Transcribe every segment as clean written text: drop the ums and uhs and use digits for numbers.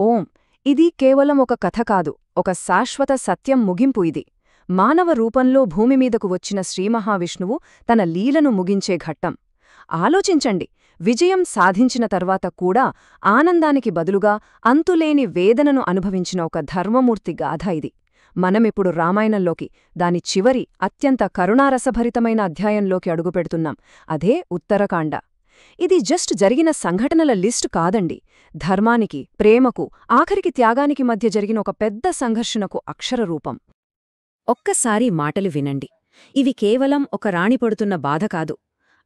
ఓం. ఇది కేవలం ఒక కథ కాదు, ఒక శాశ్వత సత్యం ముగింపు ఇది. మానవ రూపంలో భూమిమీదకు వచ్చిన శ్రీమహావిష్ణువు తన లీలను ముగించే ఘట్టం. ఆలోచించండి, విజయం సాధించిన తర్వాత కూడా ఆనందానికి బదులుగా అంతులేని వేదనను అనుభవించిన ఒక ధర్మమూర్తి గాథ ఇది. మనమిప్పుడు రామాయణంలోకి, దాని చివరి అత్యంత కరుణారసభరితమైన అధ్యాయంలోకి అడుగుపెడుతున్నాం. అదే ఉత్తరకాండ. ఇది జస్ట్ జరిగిన సంఘటనల లిస్టు కాదండి. ధర్మానికి, ప్రేమకు, ఆఖరికి త్యాగానికి మధ్య జరిగిన ఒక పెద్ద సంఘర్షణకు అక్షరరూపం. ఒక్కసారి మాటలు వినండి. ఇవి కేవలం ఒక రాణిపడుతున్న బాధ కాదు.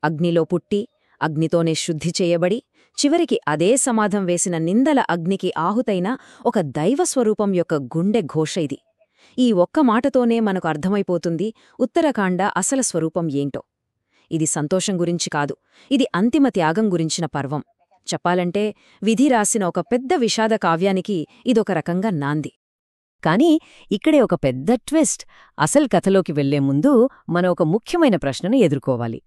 అగ్నిలో పుట్టి, అగ్నితోనే శుద్ధి చేయబడి, చివరికి అదే సమాధం వేసిన నిందల అగ్నికి ఆహుతైన ఒక దైవస్వరూపం యొక్క గుండె ఘోష ఇది. ఈ ఒక్క మాటతోనే మనకు అర్థమైపోతుంది ఉత్తరకాండ అసలు స్వరూపం ఏంటో. ఇది సంతోషం గురించి కాదు, ఇది అంతిమ త్యాగం గురించిన పర్వం. చెప్పాలంటే విధి రాసిన ఒక పెద్ద విషాద కావ్యానికి ఇదొక రకంగా నాంది. కానీ ఇక్కడే ఒక పెద్ద ట్విస్ట్. అసలు కథలోకి వెళ్లే ముందు మనం ఒక ముఖ్యమైన ప్రశ్నను ఎదుర్కోవాలి.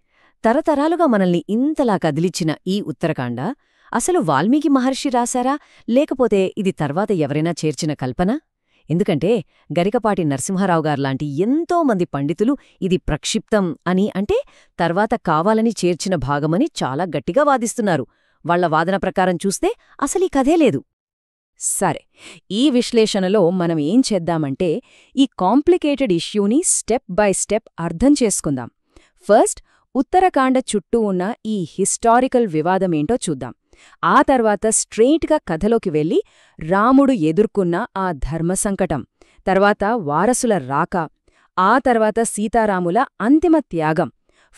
తరతరాలుగా మనల్ని ఇంతలా కదిలిచ్చిన ఈ ఉత్తరకాండ అసలు వాల్మీకి మహర్షి రాశారా, లేకపోతే ఇది తర్వాత ఎవరైనా చేర్చిన కల్పన? ఎందుకంటే గరికపాటి నరసింహారావు గార్లాంటి ఎంతోమంది పండితులు ఇది ప్రక్షిప్తం అని, అంటే తర్వాత కావాలని చేర్చిన భాగమని చాలా గట్టిగా వాదిస్తున్నారు. వాళ్ల వాదన ప్రకారం చూస్తే అసలీ కథే లేదు. సరే, ఈ విశ్లేషణలో మనం ఏం చేద్దామంటే ఈ కాంప్లికేటెడ్ ఇష్యూని స్టెప్ బై స్టెప్ అర్థం చేసుకుందాం. ఫస్ట్, ఉత్తరకాండ చుట్టూ ఉన్న ఈ హిస్టారికల్ వివాదమేంటో చూద్దాం. ఆ తర్వాత స్ట్రెయిట్గా కథలోకి వెళ్ళి రాముడు ఎదుర్కొన్న ఆ ధర్మసంకటం, తర్వాత వారసుల రాక, ఆ తర్వాత సీతారాముల అంతిమ త్యాగం,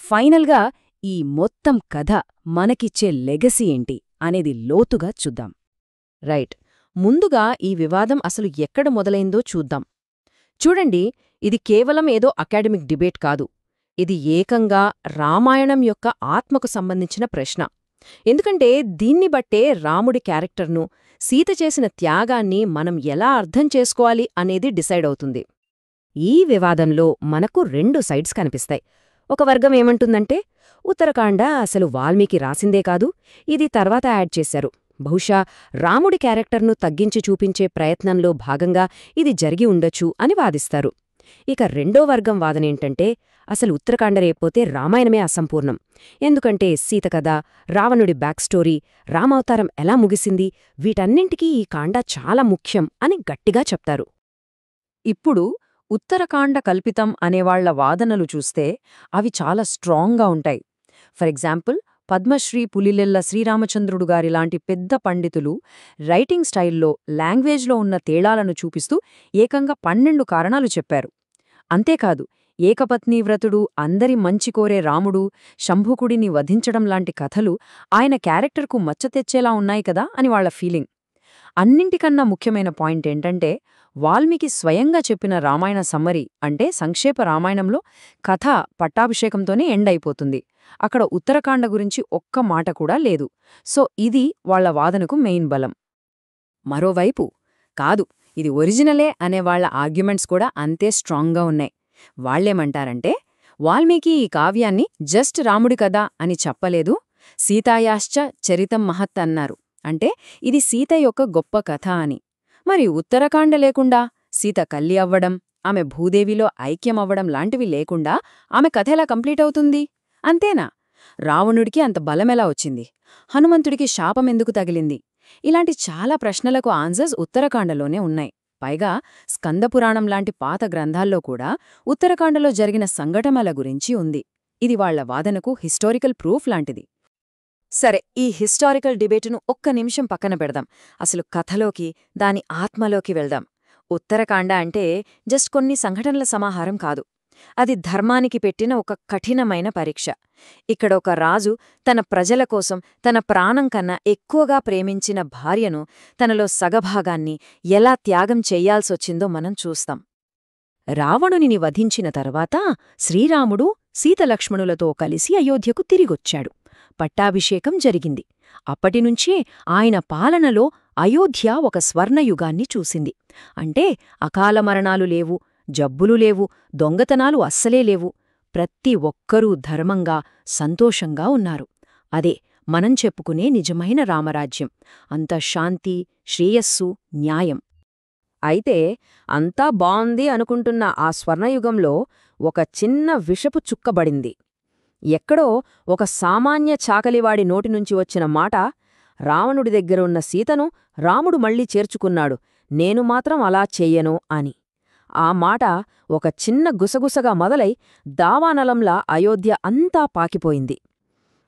ఫైనల్గా ఈ మొత్తం కథ మనకిచ్చే లెగసీ ఏంటి అనేది లోతుగా చూద్దాం. రైట్. ముందుగా ఈ వివాదం అసలు ఎక్కడ మొదలైందో చూద్దాం. చూడండి, ఇది కేవలం ఏదో అకాడమిక్ డిబేట్ కాదు. ఇది ఏకంగా రామాయణం యొక్క ఆత్మకు సంబంధించిన ప్రశ్న. ఎందుకంటే దీన్ని బట్టే రాముడి క్యారెక్టర్ను, సీత చేసిన త్యాగాన్ని మనం ఎలా అర్థం చేసుకోవాలి అనేది డిసైడ్ అవుతుంది. ఈ వివాదంలో మనకు రెండు సైడ్స్ కనిపిస్తాయి. ఒక వర్గం ఏమంటుందంటే, ఉత్తరకాండ అసలు వాల్మీకి రాసిందే కాదు, ఇది తర్వాత యాడ్ చేశారు, బహుశా రాముడి క్యారెక్టర్ను తగ్గించి చూపించే ప్రయత్నంలో భాగంగా ఇది జరిగి ఉండొచ్చు అని వాదిస్తారు. ఇక రెండో వర్గం వాదనేంటంటే, అసలు ఉత్తరకాండ రేపోతే రామాయణమే అసంపూర్ణం. ఎందుకంటే సీత కథ, రావణుడి బ్యాక్ స్టోరీ, రామావతారం ఎలా ముగిసింది, వీటన్నింటికీ ఈ కాండ చాలా ముఖ్యం అని గట్టిగా చెప్తారు. ఇప్పుడు ఉత్తరకాండ కల్పితం అనేవాళ్ల వాదనలు చూస్తే అవి చాలా స్ట్రాంగ్గా ఉంటాయి. ఫర్ ఎగ్జాంపుల్, పద్మశ్రీ పులిలెల్ల శ్రీరామచంద్రుడు గారిలాంటి పెద్ద పండితులు రైటింగ్ స్టైల్లో, లాంగ్వేజ్లో ఉన్న తేడాలను చూపిస్తూ ఏకంగా 12 కారణాలు చెప్పారు. అంతేకాదు, ఏకపత్నీవ్రతుడు, అందరి మంచి కోరే రాముడు, శంభుకుడిని వధించడం లాంటి కథలు ఆయన క్యారెక్టర్కు మచ్చ తెచ్చేలా ఉన్నాయి కదా అని వాళ్ల ఫీలింగ్. అన్నింటికన్నా ముఖ్యమైన పాయింట్ ఏంటంటే, వాల్మీకి స్వయంగా చెప్పిన రామాయణ సమ్మరీ, అంటే సంక్షేప రామాయణంలో కథ పట్టాభిషేకంతోనే ఎండ్ అయిపోతుంది. అక్కడ ఉత్తరకాండ గురించి ఒక్క మాట కూడా లేదు. సో ఇది వాళ్ల వాదనకు మెయిన్ బలం. మరోవైపు, కాదు ఇది ఒరిజినలే అనేవాళ్ల ఆర్గ్యుమెంట్స్ కూడా అంతే స్ట్రాంగ్గా ఉన్నాయి. వాళ్లేమంటారంటే, వాల్మీకి ఈ కావ్యాన్ని జస్ట్ రాముడి కదా అని చెప్పలేదు, సీతాయాశ్చ చరితం మహత్ అన్నారు. అంటే ఇది సీత యొక్క గొప్ప కథ అని. మరి ఉత్తరకాండ లేకుండా, సీత కల్లి అవ్వడం, ఆమె భూదేవిలో ఐక్యమవ్వడం లాంటివి లేకుండా ఆమె కథ ఎలా కంప్లీట్ అవుతుంది? అంతేనా? రావణుడికి అంత బలమెలా వచ్చింది? హనుమంతుడికి శాపమెందుకు తగిలింది? ఇలాంటి చాలా ప్రశ్నలకు ఆన్సర్స్ ఉత్తరకాండలోనే ఉన్నాయి. పైగా స్కందపురాణం లాంటి పాత గ్రంథాల్లో కూడా ఉత్తరకాండలో జరిగిన సంఘటనల గురించి ఉంది. ఇది వాళ్ల వాదనకు హిస్టారికల్ ప్రూఫ్ లాంటిది. సరే, ఈ హిస్టారికల్ డిబేటును ఒక్క నిమిషం పక్కన పెడదాం. అసలు కథలోకి, దాని ఆత్మలోకి వెళ్దాం. ఉత్తరకాండ అంటే జస్ట్ కొన్ని సంఘటనల సమాహారం కాదు. అది ధర్మానికి పెట్టిన ఒక కఠినమైన పరీక్ష. ఇక్కడ ఒక రాజు తన ప్రజల కోసం తన ప్రాణం కన్నా ఎక్కువగా ప్రేమించిన భార్యను, తనలో సగభాగాన్ని ఎలా త్యాగం చెయ్యాల్సొచ్చిందో మనం చూస్తాం. రావణునిని వధించిన తర్వాత శ్రీరాముడు సీతలక్ష్మణులతో కలిసి అయోధ్యకు తిరిగొచ్చాడు. పట్టాభిషేకం జరిగింది. అప్పటినుంచే ఆయన పాలనలో అయోధ్య ఒక స్వర్ణయుగాన్ని చూసింది. అంటే అకాల మరణాలు లేవు, జబ్బులు లేవు, దొంగతనాలు అస్సలే లేవు. ప్రతి ఒక్కరూ ధర్మంగా, సంతోషంగా ఉన్నారు. అదే మనం చెప్పుకునే నిజమైన రామరాజ్యం. అంత శాంతి, శ్రేయస్సు, న్యాయం. అయితే అంతా బావుంది అనుకుంటున్న ఆ స్వర్ణయుగంలో ఒక చిన్న విషపు చుక్కబడింది. ఎక్కడో ఒక సామాన్య చాకలివాడి నోటినుంచి వచ్చిన మాట, రావణుడి దగ్గరున్న సీతను రాముడు మళ్ళీ చేర్చుకున్నాడు, నేను మాత్రం అలా చెయ్యను అని. ఆ మాట ఒక చిన్న గుసగుసగా మొదలై దావానలంలా అయోధ్య అంతా పాకిపోయింది.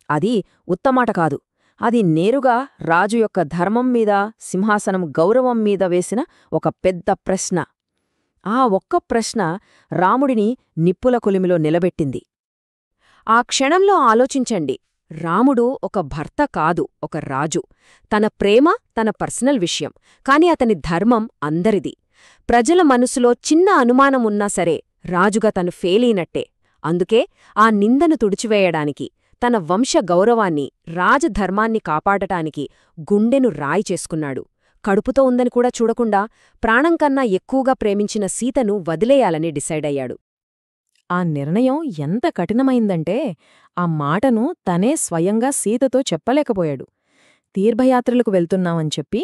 అది ఉత్తమాట కాదు, అది నేరుగా రాజు యొక్క ధర్మం మీద, సింహాసనం గౌరవం మీద వేసిన ఒక పెద్ద ప్రశ్న. ఆ ఒక్క ప్రశ్న రాముడిని నిప్పుల కొలిమిలో నిలబెట్టింది. ఆ క్షణంలో ఆలోచించండి. రాముడు ఒక భర్త కాదు, ఒక రాజు. తన ప్రేమ తన పర్సనల్ విషయం, కాని అతని ధర్మం అందరిది. ప్రజల మనసులో చిన్న అనుమానమున్నా సరే రాజుగా తను ఫెయిలైనట్టే. అందుకే ఆ నిందను తుడిచివేయడానికి, తన వంశ గౌరవాన్ని, రాజధర్మాన్ని కాపాడటానికి గుండెను రాయి చేసుకున్నాడు. కడుపుతో ఉందని కూడా చూడకుండా ప్రాణంకన్నా ఎక్కువగా ప్రేమించిన సీతను వదిలేయాలని డిసైడయ్యాడు. ఆ నిర్ణయం ఎంత కఠినమైందంటే ఆ మాటను తనే స్వయంగా సీతతో చెప్పలేకపోయాడు. తీర్థయాత్రలకు వెళ్తున్నామని చెప్పి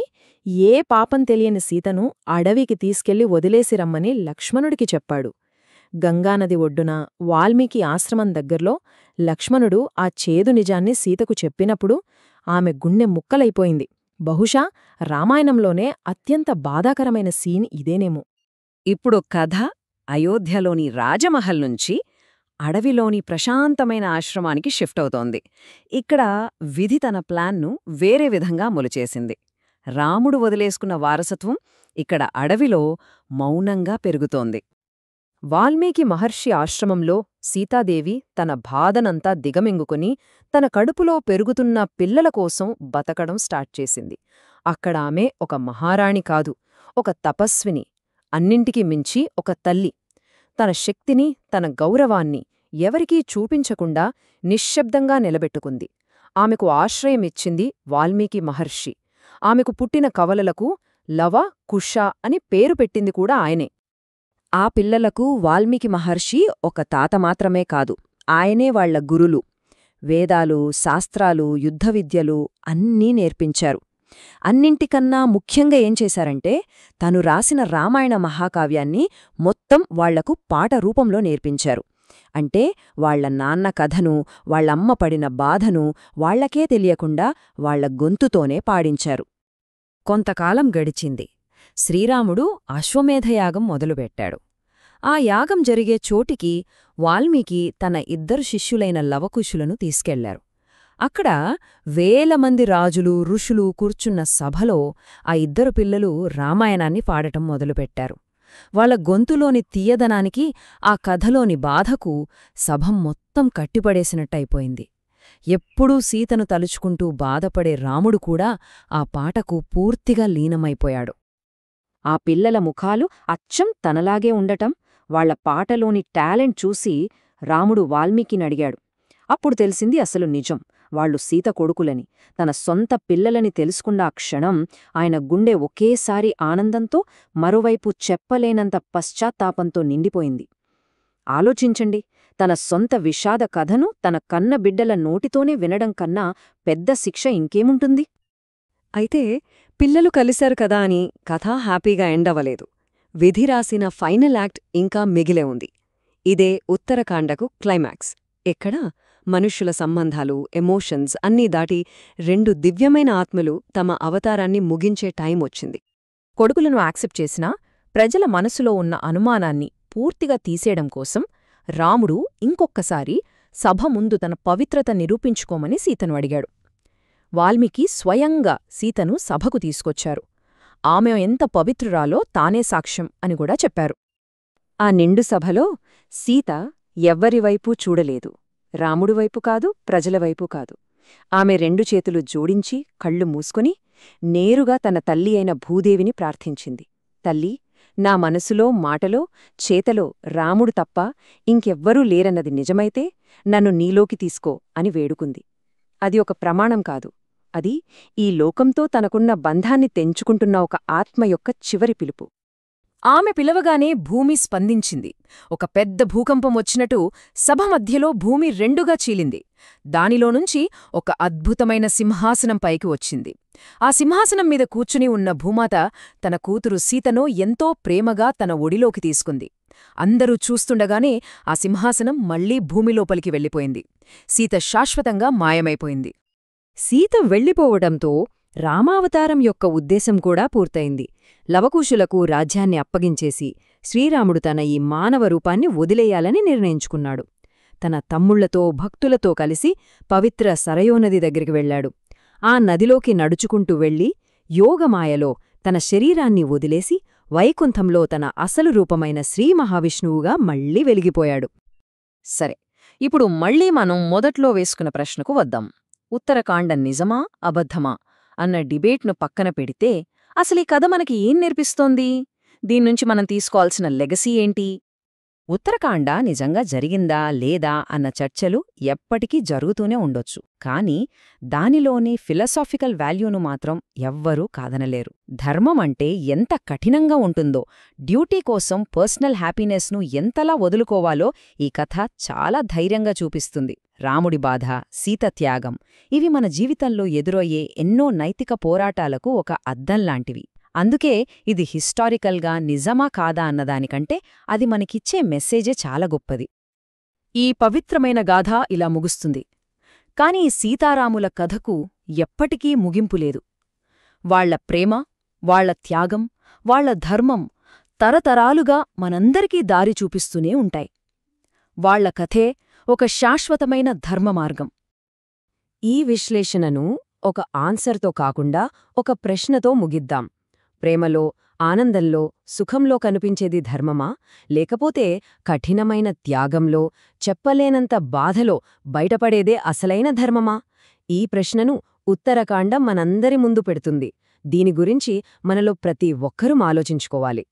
ఏ పాపం తెలియని సీతను అడవికి తీసుకెళ్లి వదిలేసి రమ్మని లక్ష్మణుడికి చెప్పాడు. గంగానది ఒడ్డున వాల్మీకి ఆశ్రమం దగ్గర్లో లక్ష్మణుడు ఆ చేదు నిజాన్ని సీతకు చెప్పినప్పుడు ఆమె గుండె ముక్కలైపోయింది. బహుశా రామాయణంలోనే అత్యంత బాధాకరమైన సీన్ ఇదేనేమో. ఇప్పుడు కథ అయోధ్యలోని రాజమహల్ నుంచి అడవిలోని ప్రశాంతమైన ఆశ్రమానికి షిఫ్ట్ అవుతోంది. ఇక్కడ విధి తన ప్లాన్ను వేరే విధంగా అమలుచేసింది. రాముడు వదిలేసుకున్న వారసత్వం ఇక్కడ అడవిలో మౌనంగా పెరుగుతోంది. వాల్మీకి మహర్షి ఆశ్రమంలో సీతాదేవి తన బాధనంతా దిగమింగుకుని తన కడుపులో పెరుగుతున్న పిల్లల కోసం బతకడం స్టార్ట్ చేసింది. అక్కడ ఆమె ఒక మహారాణి కాదు, ఒక తపస్విని, అన్నింటికీ మించి ఒక తల్లి. తన శక్తిని, తన గౌరవాన్ని ఎవరికీ చూపించకుండా నిశ్శబ్దంగా నిలబెట్టుకుంది. ఆమెకు ఆశ్రయమిచ్చింది వాల్మీకి మహర్షి. ఆమెకు పుట్టిన కవలలకు లవ, కుష అని పేరు పెట్టింది కూడా ఆయనే. ఆ పిల్లలకు వాల్మీకి మహర్షి ఒక తాత మాత్రమే కాదు, ఆయనే వాళ్ల గురులు. వేదాలు, శాస్త్రాలు, యుద్ధ విద్యలు అన్నీ నేర్పించారు. అన్నింటికన్నా ముఖ్యంగా ఏం చేశారంటే తను రాసిన రామాయణ మహాకావ్యాన్ని మొత్తం వాళ్లకు పాట రూపంలో నేర్పించారు. అంటే వాళ్ల నాన్న కథను, వాళ్లమ్మ పడిన బాధను వాళ్లకే తెలియకుండా వాళ్ల గొంతుతోనే పాడించారు. కొంతకాలం గడిచింది. శ్రీరాముడు అశ్వమేధయాగం మొదలుపెట్టాడు. ఆ యాగం జరిగే చోటికి వాల్మీకి తన ఇద్దరు శిష్యులైన లవకుశులను తీసుకెళ్లారు. అక్కడ వేలమంది రాజులు, ఋషులు కూర్చున్న సభలో ఆ ఇద్దరు పిల్లలు రామాయణాన్ని పాడటం మొదలుపెట్టారు. వాళ్ల గొంతులోని తీయదనానికి, ఆ కథలోని బాధకు సభ మొత్తం కట్టిపడేసినట్టయిపోయింది. ఎప్పుడూ సీతను తలుచుకుంటూ బాధపడే రాముడు కూడా ఆ పాటకు పూర్తిగా లీనమైపోయాడు. ఆ పిల్లల ముఖాలు అచ్చం తనలాగే ఉండటం, వాళ్ల పాటలోని టాలెంట్ చూసి రాముడు వాల్మీకినడిగాడు. అప్పుడు తెలిసింది అసలు నిజం, వాళ్లు సీత కొడుకులని. తన సొంత పిల్లలని తెలుసుకున్న ఆ క్షణం ఆయన గుండె ఒకేసారి ఆనందంతో, మరోవైపు చెప్పలేనంత పశ్చాత్తాపంతో నిండిపోయింది. ఆలోచించండి, తన సొంత విషాద కథను తన కన్న బిడ్డల నోటితోనే వినడం కన్నా పెద్ద శిక్ష ఇంకేముంటుంది? అయితే పిల్లలు కలిశారు కదా అని కథ హ్యాపీగా ఎండవలేదు. విధి రాసిన ఫైనల్ యాక్ట్ ఇంకా మిగిలే ఉంది. ఇదే ఉత్తరకాండకు క్లైమాక్స్. ఎక్కడ మనుష్యుల సంబంధాలు, ఎమోషన్స్ అన్నీ దాటి రెండు దివ్యమైన ఆత్మలు తమ అవతారాన్ని ముగించే టైం వచ్చింది. కొడుకులను యాక్సెప్ట్ చేసినా ప్రజల మనసులో ఉన్న అనుమానాన్ని పూర్తిగా తీసేయడం కోసం రాముడు ఇంకొక్కసారి సభ ముందు తన పవిత్రత నిరూపించుకోమని సీతను అడిగాడు. వాల్మీకి స్వయంగా సీతను సభకు తీసుకొచ్చారు. ఆమె ఎంత పవిత్రురాలో తానే సాక్ష్యం అని కూడా చెప్పారు. ఆ నిండు సభలో సీత ఎవ్వరివైపూ చూడలేదు. రాముడివైపు కాదు, ప్రజలవైపు కాదు. ఆమె రెండు చేతులు జోడించి కళ్ళు మూసుకుని నేరుగా తన తల్లి అయిన భూదేవిని ప్రార్థించింది. తల్లీ, నా మనసులో, మాటలో, చేతలో రాముడు తప్ప ఇంకెవ్వరూ లేరన్నది నిజమైతే నన్ను నీలోకి తీసుకో అని వేడుకుంది. అది ఒక ప్రమాణం కాదు, అది ఈ లోకంతో తనకున్న బంధాన్ని తెంచుకుంటున్న ఒక ఆత్మ యొక్క చివరి పిలుపు. ఆమె పిలవగానే భూమి స్పందించింది. ఒక పెద్ద భూకంపం వచ్చినట్టు సభ మధ్యలో భూమి రెండుగా చీలింది. దానిలోనుంచి ఒక అద్భుతమైన సింహాసనం పైకి వచ్చింది. ఆ సింహాసనం మీద కూర్చుని ఉన్న భూమాత తన కూతురు సీతను ఎంతో ప్రేమగా తన ఒడిలోకి తీసుకుంది. అందరూ చూస్తుండగానే ఆ సింహాసనం మళ్లీ భూమిలోపలికి వెళ్ళిపోయింది. సీత శాశ్వతంగా మాయమైపోయింది. సీత వెళ్ళిపోవడంతో రామావతారం యొక్క ఉద్దేశం కూడా పూర్తయింది. లవకుశులకు రాజ్యాన్ని అప్పగించేసి శ్రీరాముడు తన ఈ మానవ రూపాన్ని వదిలేయాలని నిర్ణయించుకున్నాడు. తన తమ్ముళ్లతో భక్తులతో కలిసి పవిత్ర సరయోనది దగ్గరికి వెళ్లాడు. ఆ నదిలోకి నడుచుకుంటూ వెళ్లి యోగమాయలో తన శరీరాన్ని వదిలేసి వైకుంఠంలో తన అసలు రూపమైన శ్రీమహావిష్ణువుగా మళ్లీ వెలిగిపోయాడు. సరే, ఇప్పుడు మళ్లీ మనం మొదట్లో వేసుకున్న ప్రశ్నకు వద్దాం. ఉత్తరకాండ నిజమా అబద్ధమా అన్న డిబేట్ను పక్కన పెడితే అసలీ కథ మనకి ఏం నేర్పిస్తోంది? దీన్నుంచి మనం తీసుకోవాల్సిన లెగసీ ఏంటి? ఉత్తరకాండ నిజంగా జరిగిందా లేదా అన్న చర్చలు ఎప్పటికీ జరుగుతూనే ఉండొచ్చు. కానీ దానిలోని ఫిలసాఫికల్ వాల్యూను మాత్రం ఎవ్వరూ కాదనలేరు. ధర్మం అంటే ఎంత కఠినంగా ఉంటుందో, డ్యూటీ కోసం పర్సనల్ హ్యాపీనెస్ను ఎంతలా వదులుకోవాలో ఈ కథ చాలా ధైర్యంగా చూపిస్తుంది. రాముడి బాధ, సీత త్యాగం ఇవి మన జీవితంలో ఎదురయ్యే ఎన్నో నైతిక పోరాటాలకు ఒక అద్దంలాంటివి. అందుకే ఇది హిస్టారికల్గా నిజమా కాదా అన్నదానికంటే అది మనకిచ్చే మెసేజే చాలా గొప్పది. ఈ పవిత్రమైన గాథ ఇలా ముగుస్తుంది. కాని సీతారాముల కథకు ఎప్పటికీ ముగింపులేదు. వాళ్ల ప్రేమ, వాళ్ల త్యాగం, వాళ్ల ధర్మం తరతరాలుగా మనందరికీ దారి చూపిస్తూనే ఉంటాయి. వాళ్ల కథే ఒక శాశ్వతమైన ధర్మమార్గం. ఈ విశ్లేషణను ఒక ఆన్సర్తో కాకుండా ఒక ప్రశ్నతో ముగిద్దాం. ప్రేమలో, ఆనందంలో, సుఖంలో కనిపించేది ధర్మమా, లేకపోతే కఠినమైన త్యాగంలో, చెప్పలేనంత బాధలో బయటపడేదే అసలైన ధర్మమా? ఈ ప్రశ్నను ఉత్తరకాండ మనందరి ముందు పెడుతుంది. దీని గురించి మనలో ప్రతి ఒక్కరూ ఆలోచించుకోవాలి.